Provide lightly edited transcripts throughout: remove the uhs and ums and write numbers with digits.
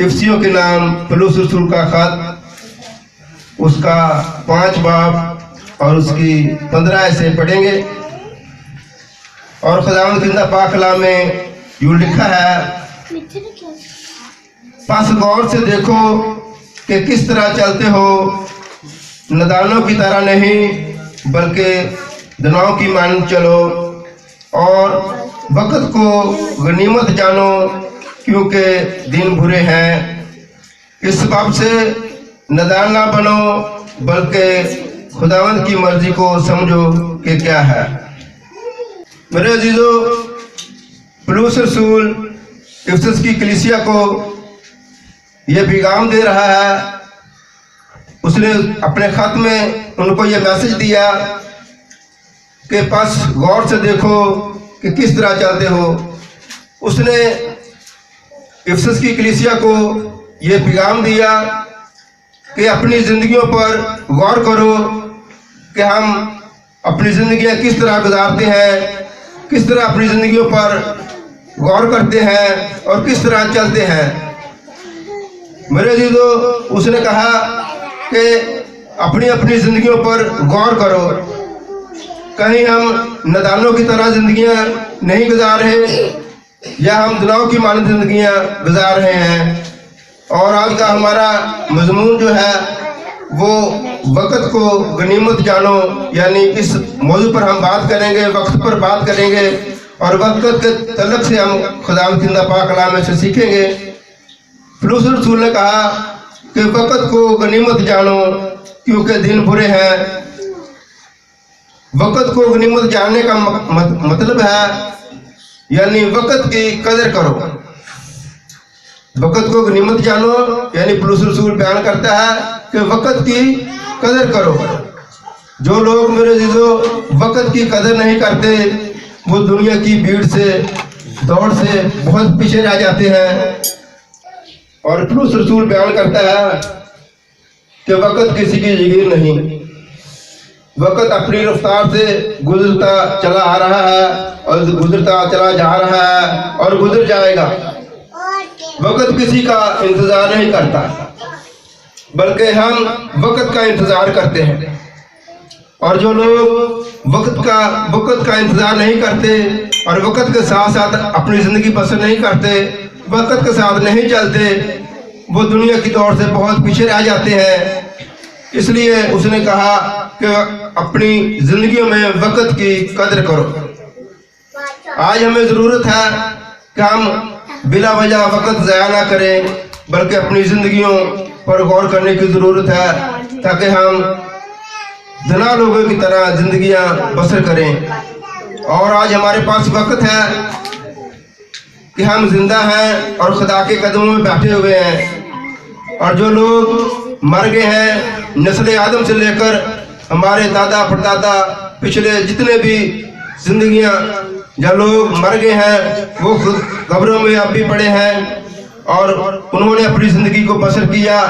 इफ्सियों के नाम पौलुस रसूल का खत, उसका 5 बाब और उसकी 15 ऐसे पढ़ेंगे। और खुदावंद जिंदा पाक कलाम में यूं लिखा है, पास गौर से देखो कि किस तरह चलते हो, नदानों की तरह नहीं बल्कि दनाओं की मान चलो, और वक्त को गनीमत जानो क्योंकि दिन बुरे हैं। इस बाब से नदान ना बनो बल्कि खुदावंद की मर्जी को समझो कि क्या है। मेरे अजीजों, पौलुस रसूल इफिसस की कलीसिया को यह पैगाम दे रहा है। उसने अपने खत में उनको यह मैसेज दिया कि पास गौर से देखो कि किस तरह चलते हो। उसने इफिसस की कलीसिया को यह पैगाम दिया कि अपनी ज़िंदगियों पर गौर करो कि हम अपनी ज़िंदगियां किस तरह गुजारते हैं, किस तरह अपनी ज़िंदगियों पर गौर करते हैं और किस तरह चलते हैं। मेरे अजीजों, उसने कहा कि अपनी अपनी ज़िंदगियों पर गौर करो, कहीं हम नदानों की तरह ज़िंदगियां नहीं गुजार रहे या हम दुनाओं की मानद ज़िंदगियां गुजार रहे हैं। और आज का हमारा मजमून जो है वो वक्त को गनीमत जानो, यानी इस मौजू पर हम बात करेंगे, वक्त पर बात करेंगे और वक्त के तलक से हम खुदावंद जिंदा पाक कलाम में से सीखेंगे। पौलुस रसूल ने कहा कि वक्त को गनीमत जानो क्योंकि दिन बुरे हैं। वक्त को गनीमत जानने का मतलब है यानी वक्त की कदर करो। वक्त को गनीमत जानो यानी पौलुस रसूल बयान करता है कि वक्त की कदर करो। जो लोग मेरे जीजो वक्त की कदर नहीं करते वो दुनिया की भीड़ से दौड़ से बहुत पीछे रह जाते हैं। और पौलुस रसूल बयान करता है कि वक्त किसी की जागीर नहीं। वक्त अपनी रफ्तार से गुजरता चला आ रहा है और गुजरता चला जा रहा है और गुजर जाएगा। वक्त किसी का इंतजार नहीं करता बल्कि हम वक्त का इंतजार करते हैं। और जो लोग वक्त का इंतजार नहीं करते और वक्त के साथ साथ अपनी ज़िंदगी बसर नहीं करते, वक्त के साथ नहीं चलते, वो दुनिया की दौड़ से बहुत पीछे रह जाते हैं। इसलिए उसने कहा कि अपनी ज़िंदगियों में वक्त की कदर करो। आज हमें ज़रूरत है कि हम बिला वजह वक्त ज़ाया ना करें बल्कि अपनी ज़िंदगियों पर गौर करने की ज़रूरत है ताकि हम जना लोगों की तरह ज़िंदगियां बसर करें। और आज हमारे पास वक्त है कि हम जिंदा हैं और खुदा के कदमों में बैठे हुए हैं। और जो लोग मर गए हैं, नस्ल आदम से लेकर हमारे दादा परदादा पिछले जितने भी जिंदगियां या लोग मर गए हैं वो खुद कब्रों में अब भी पड़े हैं और उन्होंने अपनी ज़िंदगी को बसर किया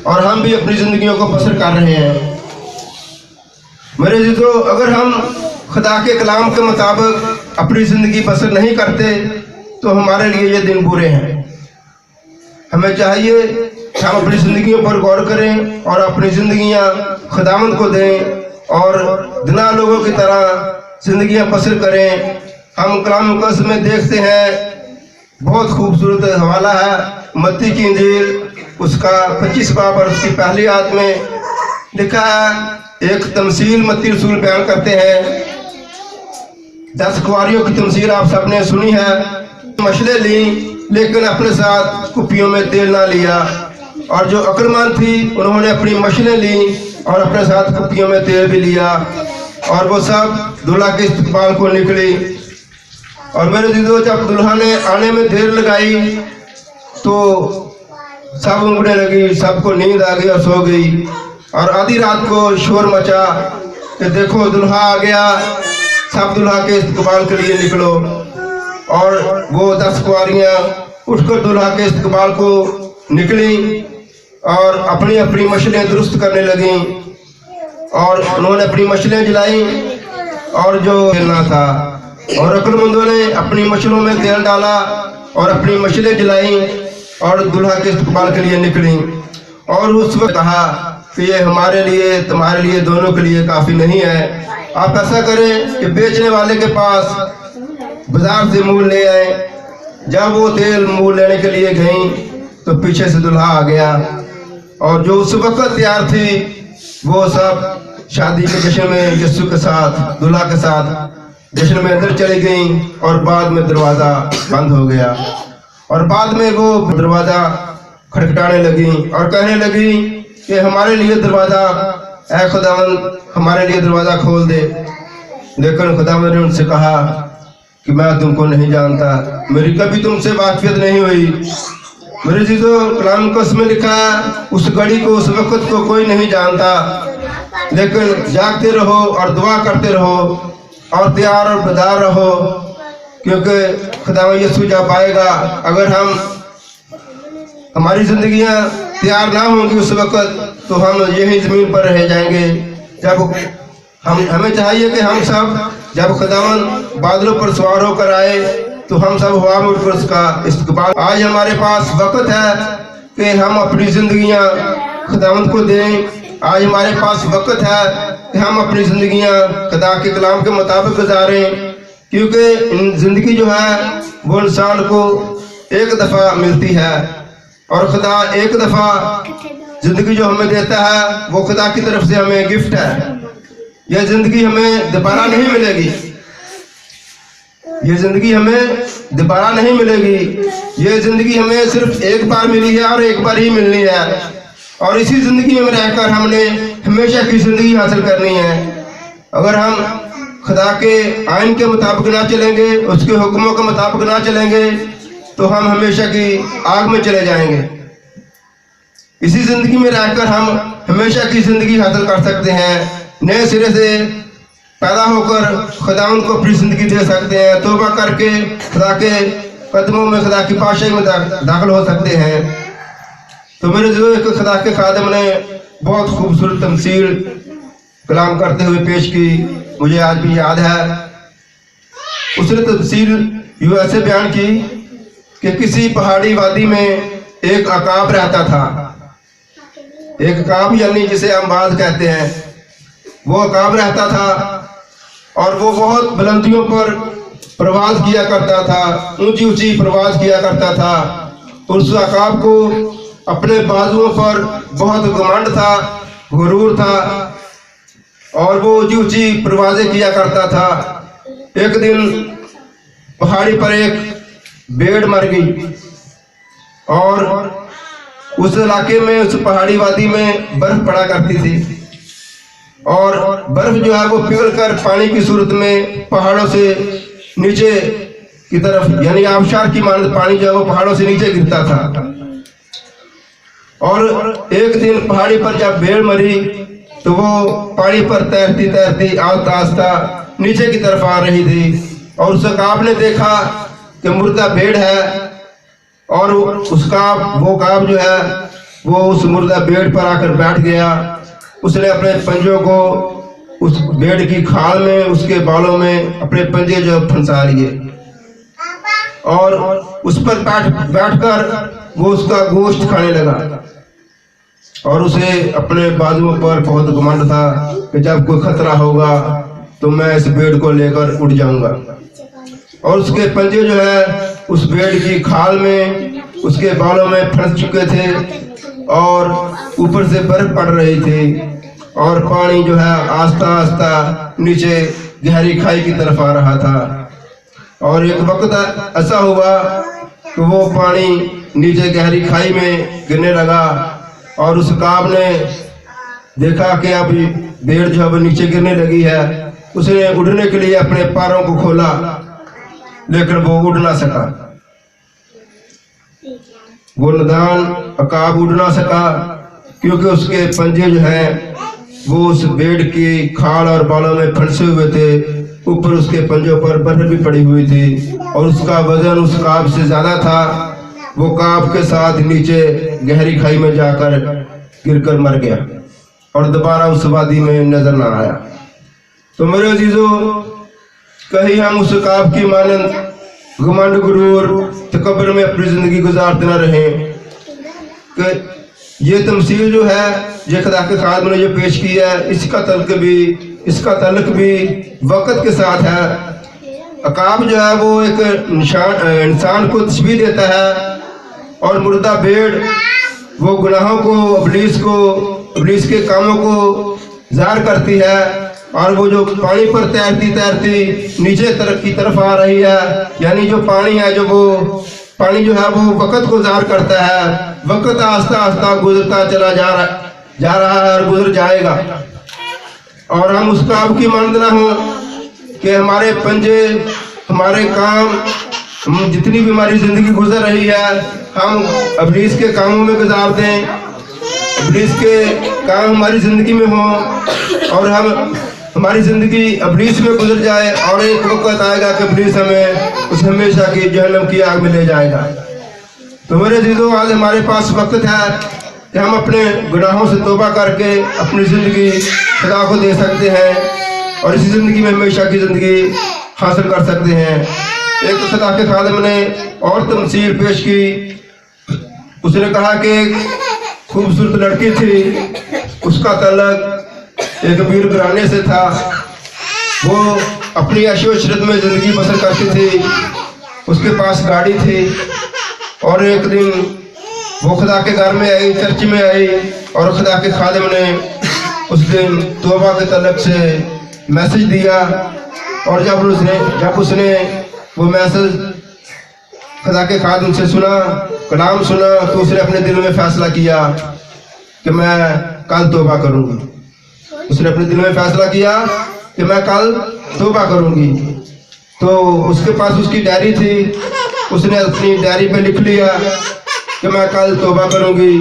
और हम भी अपनी ज़िंदगियों को बसर कर रहे हैं। मेरे जीजो, अगर हम खुदा के कलाम के मुताबिक अपनी ज़िंदगी बसर नहीं करते तो हमारे लिए ये दिन बुरे हैं। हमें चाहिए कि हम अपनी ज़िंदगियों पर गौर करें और अपनी ज़िंदगियां खुदावंद को दें और दुनिया लोगों की तरह ज़िंदगियां बसर करें। हम कलाम मुक़द्दस में देखते हैं, बहुत खूबसूरत हवाला है मत्ती की इंजील, उसका 25 बाब और उसकी पहली आयत में लिखा है। एक तमसील मत्ती रसूल बयान करते हैं। 10 कुंवारियों की तमसील आप सबने सुनी है। मछली ली लेकिन अपने साथ कुप्पियों में तेल ना लिया, और जो अक्लमंद थी उन्होंने अपनी मछली ली और अपने साथ कुप्पियों में तेल भी लिया, और वो सब दूल्हा के इस्तकबाल को निकली। और मेरे दीदो, जब दुल्हा ने आने में देर लगाई तो सब ऊँघने लगी, सबको नींद आ गई और सो गई। और आधी रात को शोर मचा कि देखो दुल्हा आ गया, सब दुल्हा के इस्तकबाल के लिए निकलो। और वो 10 कुंवारियाँ उठकर दुल्हा के इस्तकबाल को निकली और अपनी अपनी मछलियाँ दुरुस्त करने लगीं। और उन्होंने अपनी मछलियाँ जलाई और जो जलना था, और अक्लमंदों ने अपनी मछलियों में तेल डाला और अपनी मछलियाँ जलाई और दूल्हा के इस्तकबाल के लिए निकली। और उस वक्त कहा कि ये हमारे लिए तुम्हारे लिए दोनों के लिए काफ़ी नहीं है, आप ऐसा करें कि बेचने वाले के पास बाजार से मूल ले आए। जब वो तेल मूल लेने के लिए गई तो पीछे से दूल्हा आ गया, और जो उस वक्त तैयार थी वो सब शादी के जश्न में यस्सु के साथ, दूल्हा के साथ जश्न में अंदर चली गई। और बाद में दरवाज़ा बंद हो गया, और बाद में वो दरवाज़ा खटखटाने लगी और कहने लगी कि हमारे लिए दरवाज़ा, ऐ खुदावंद हमारे लिए दरवाज़ा खोल दे। लेकिन खुदावंद ने उनसे कहा कि मैं तुमको नहीं जानता, मेरी कभी तुमसे बातचीत नहीं हुई। मेरे चीज़ों कलाम को उसमें लिखा है, उस घड़ी को उस वक्त को कोई नहीं जानता, लेकिन जागते रहो और दुआ करते रहो और तैयार और बेदार रहो, क्योंकि खुदावंद यीशु जब आएगा, अगर हमारी जिंदगियां तैयार ना होंगी उस वक्त, तो हम यही ज़मीन पर रह जाएंगे। जब हमें चाहिए कि हम सब जब खुदावंद बादलों पर सवार होकर आए तो हम सब हवा में उठकर उसका इस्तकबाल। आज हमारे पास वक्त है कि हम अपनी जिंदगियां खुदावंद को दें। आज हमारे पास वक्त है कि हम अपनी जिंदगियां खुदा के कलाम के मुताबिक गुजारें, क्योंकि जिंदगी जो है वो इंसान को एक दफ़ा मिलती है, और खुदा एक दफ़ा जिंदगी जो हमें देता है वो खुदा की तरफ से हमें गिफ्ट है। यह जिंदगी हमें दोबारा नहीं मिलेगी, ये जिंदगी हमें दोबारा नहीं मिलेगी। ये जिंदगी हमें सिर्फ एक बार मिली है और एक बार ही मिलनी है, और इसी जिंदगी में रहकर हमने हमेशा की जिंदगी हासिल करनी है। अगर हम खुदा के आइन के मुताबिक ना चलेंगे, उसके हुक्मों के मुताबिक ना चलेंगे, तो हम हमेशा की आग में चले जाएंगे। इसी जिंदगी में रहकर हम हमेशा की जिंदगी हासिल कर सकते हैं, नए सिरे से पैदा होकर खुदावंद को अपनी जिंदगी दे सकते हैं, तौबा करके खुदा के कदमों में, खुदा की पाशाही में दाखिल हो सकते हैं। तो मेरे जो एक खुदा के खादिम ने बहुत खूबसूरत तमसील कलाम करते हुए पेश की, मुझे आज भी याद है। उसने तमसील यूं ऐसे बयान की कि किसी पहाड़ी वादी में एक अकाब रहता था। एक अकाब यानी जिसे हम बाज कहते हैं, वो अकाब रहता था और वो बहुत बुलंदियों पर प्रवास किया करता था, ऊंची ऊंची प्रवास किया करता था। उस अकाब को अपने बाजुओं पर बहुत घमंड था, गुरूर था, और वो ऊंची ऊंची प्रवासें किया करता था। एक दिन पहाड़ी पर एक भेड़ मर गई, और उस इलाके में, उस पहाड़ी वादी में बर्फ पड़ा करती थी, और बर्फ जो है वो पिघल कर पानी की सूरत में पहाड़ों से नीचे की तरफ, यानी आबशार की मानद पानी जो है वो पहाड़ों से नीचे गिरता था। और एक दिन पहाड़ी पर जब भेड़ मरी तो वो पानी पर तैरती तैरती आस्ता आस्ता नीचे की तरफ आ रही थी, और उस अकाब ने देखा कि मुर्दा भेड़ है, और वो काब जो है वो उस मुर्दा भेड़ पर आकर बैठ गया। उसने अपने पंजों को उस भेड़ की खाल में, उसके बालों में अपने पंजे जो फंसा लिए, और उस पर बैठकर वो उसका गोश्त खाने लगा। और उसे अपने बाजुओं पर बहुत घमंड था कि जब कोई खतरा होगा तो मैं इस भेड़ को लेकर उड़ जाऊंगा। और उसके पंजे जो है उस भेड़ की खाल में, उसके बालों में फंस चुके थे, और ऊपर से बर्फ पड़ रही थी, और पानी जो है आस्ता आस्ता नीचे गहरी खाई की तरफ आ रहा था। और एक वक्त ऐसा हुआ कि वो पानी नीचे गहरी खाई में गिरने लगा, और उस काब ने देखा कि अब भेड़ जो है नीचे गिरने लगी है। उसने उड़ने के लिए अपने पैरों को खोला, लेकिन वो उड़ ना सका। वो नदान अकाब उड़ ना सका, क्योंकि उसके पंजे जो हैं वो उस भेड़ की खाल और बालों में फंसे हुए थे। ऊपर उसके पंजों पर बर्फ भी पड़ी हुई थी, और उसका वजन उस काब से ज्यादा था। वो काब के साथ नीचे गहरी खाई में जाकर गिरकर मर गया, और दोबारा उस वादी में नजर ना आया। तो मेरे अजीजों, कहीं हम उस काब की मानंद घमंड, गुरूर, तकब्बुर में अपनी जिंदगी गुजारते न रहें, कि ये तमसील जो है ये खुदा के खादिम ने जो पेश की है, इसका तल्लुक भी वक़्त के साथ है। अकाब जो है वो एक इंसान को तशबीह देता है, और मुर्दा भेड़ वो गुनाहों को, इब्लीस के कामों को ज़ाहिर करती है, और वो जो पानी पर तैरती नीचे की तरफ आ रही है, यानी जो पानी है पानी जो है वो वक़्त को ज़ाहिर करता है। वक़्त आस्ता आस्ता गुजरता चला जा रहा है और गुजर जाएगा, और हम उस काब की मानद ना हो कि हमारे पंजे, हमारे काम, हम जितनी भी हमारी ज़िंदगी गुजर रही है हम इब्लीस के कामों में गुजार दें, इब्लीस के काम हमारी ज़िंदगी में हों, और हमारी ज़िंदगी इब्लीस में गुजर जाए, और एक वक्त आएगा कि इब्लीस हमें उस हमेशा की जहन्नम की आग में ले जाएगा। तो मेरे अज़ीज़ों, आज हमारे पास वक्त है कि हम अपने गुनाहों से तौबा करके अपनी ज़िंदगी खुदा को दे सकते हैं, और इसी ज़िंदगी में हमेशा की ज़िंदगी हासिल कर सकते हैं। एक खुदा के खादिम ने और तमसील पेश की। उसने कहा कि एक खूबसूरत लड़की थी, उसका तल्लुक एक अमीर घराने से था। वो अपनी ऐशो इशरत में ज़िंदगी बसर करती थी, उसके पास गाड़ी थी, और एक दिन वो खुदा के घर में आई, चर्च में आई, और खुदा के खादिम ने उस दिन तौबा के तल्लुक से मैसेज दिया। और जब उसने वो मैसेज खुदा के खादिम से सुना, कलाम सुना, तो उसने अपने दिल में फैसला किया कि मैं कल तौबा करूँगी। उसने अपने दिल में फैसला किया कि मैं कल तौबा करूँगी। तो उसके पास उसकी डायरी थी, उसने अपनी डायरी पे लिख लिया कि मैं कल तौबा करूँगी।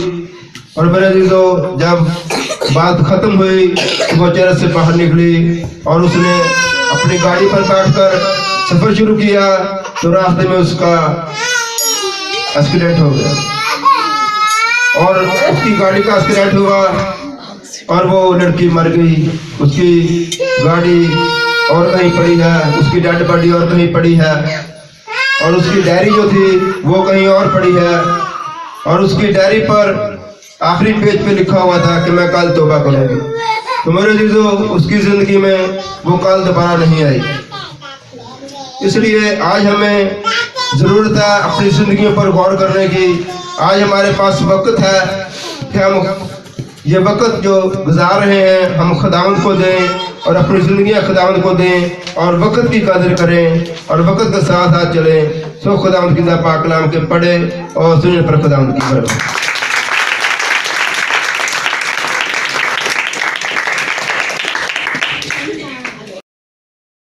और मेरे अज़ीज़ों, जब बात ख़त्म हुई तो वो चर्च से बाहर निकली, और उसने अपनी गाड़ी पर बैठकर सफ़र शुरू किया। तो रास्ते में उसका एक्सीडेंट हो गया, और उसकी गाड़ी का एक्सीडेंट हुआ, और वो लड़की मर गई। उसकी गाड़ी और कहीं पड़ी है, उसकी डेड बॉडी और कहीं पड़ी है, और उसकी डायरी जो थी वो कहीं और पड़ी है, और उसकी डायरी पर आखिरी पेज पे लिखा हुआ था कि मैं कल तौबा करूँगी। तो मेरे अज़ीज़ों, उसकी ज़िंदगी में वो कल दोबारा नहीं आई। इसलिए आज हमें ज़रूरत है अपनी ज़िंदगियों पर गौर करने की। आज हमारे पास वक्त है कि हम ये वक्त जो गुजार रहे हैं हम खुदावंद को दें, और अपनी ज़िंदगियाँ खुदावंद को दें, और वक्त की कदर करें, और वक्त के साथ साथ चलें। सो खुदावंद की पाक कलाम के पढ़े और सुनने पर खुदावंद की बरकत।